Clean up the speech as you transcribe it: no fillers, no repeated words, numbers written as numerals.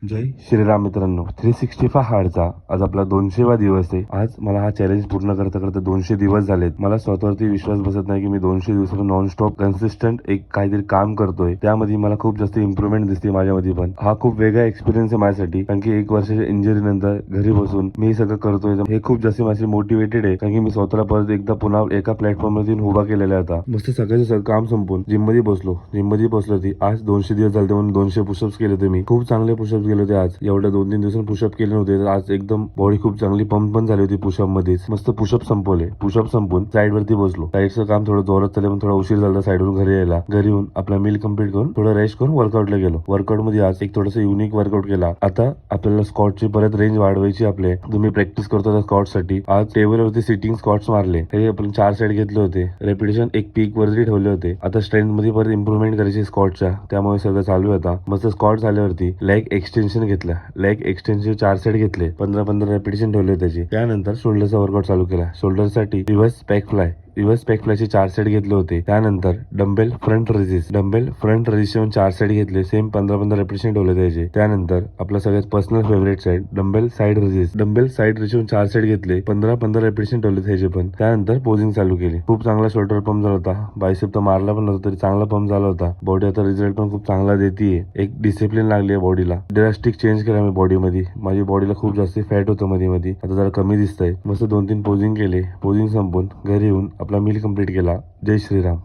जय श्रीराम मित्रांनो, 365 हार्डचा आज आपला 200वा दिवस आहे. आज मला हा चॅलेंज पूर्ण करता करता 200 दिवस झालेत. मला स्वतःवरती विश्वास बसत नाही की मी 200 दिवसापासून नॉन स्टॉप कन्सिस्टंट एक काहीतरी काम करतोय. त्यामध्ये मला खूप जास्त इम्प्रुव्हमेंट दिसते माझ्यामध्ये. पण हा खूप वेगळा एक्सपिरियन्स आहे माझ्यासाठी, कारण की 1 वर्षाच्या इंजुरी नंतर घरी बसून मी सगळं करतोय. हे खूप जास्त माझी मोटिवेटेड आहे, कारण की मी स्वतःला परत एकदा पुन्हा एका प्लॅटफॉर्म मध्ये उभा केलेला आहे. आता मस्त सगळ्याचं सगळं काम संपून जिम मध्ये बसलो ती आज 200 दिवस झाले म्हणून 200 पुशअप्स केले होते मी. खूप चांगले पुशअप्स गेले होते आज. एवढ्या 2-3 दिवसांनी पुशअप केले नव्हते, तर आज एकदम बॉडी खूप चांगली पंप पण झाली होती पुशअप मध्येच. मस्त पुशअप संपवले. पुशअप संपून साईड वरती बसलो. साईडचं काम थोडं जोरात चाललं, पण थोडा उशीर झाला साईडवरून घरी यायला. घरी येऊन आपला मील कंप्लीट करून थोडं रेस्ट करून वर्कआउटला गेलो. वर्कआउट मध्ये आज एक थोडंसं युनिक वर्कआउट केला. आता आपल्याला स्क्वॉटची परत रेंज वाढवायची. आपले तुम्ही प्रॅक्टिस करतो स्क्वॉट साठी आज टेबलवरती सिटिंग स्क्वॉट्स मारले. हे आपण 4 सेट घेतले होते. रेपिटेशन एक पीक वरती ठेवले होते. आता स्ट्रेंथ मध्ये परत इम्प्रुव्हमेंट करायची स्क्वॉटच्या, त्यामुळे सगळं चालू आहे आता. मस्त स्क्वॉट झाल्यावरती लेग एक्सटेन्शन घेतलं. लेग एक्सटेन्शन 4 सेट घेतले. 15-15 रेपिटेशन ठेवले त्याची. त्यानंतर शोल्डरचा वर्कआउट चालू केला. शोल्डर साठी रिव्हर्स बॅक फ्लायचे 4 सेट घेतले होते. त्यानंतर डंबेल फ्रंट रेजिस्ट 4 सेट घेतले. सेम 15-15 रेपिटेशन ठेवले त्याचे. त्यानंतर आपला सगळ्यात personal favourite side dumbbell side resist 4 set घेतले. 15-15 रेपिटेशन ठेवले त्याचे पण. त्यानंतर पोजिंग चालू केली. खूप चांगला शोल्डर पंप झाला होता. बायसेप तर मारला पण नव्हता तरी चांगला पंप झाला होता. बॉडी आता रिझल्ट पण खूप चांगला देतीये. एक डिसिप्लिन लागली आहे बॉडीला. ड्रास्टिक चेंज केला मी बॉडी मध्ये. माझी बॉडीला खूप जास्त फॅट होतं मध्ये आता जरा कमी दिसतंय. मस्त 2-3 पोजिंग केले. पोजिंग संपून घरी येऊन आपला मील कंप्लीट केला. जय श्रीराम.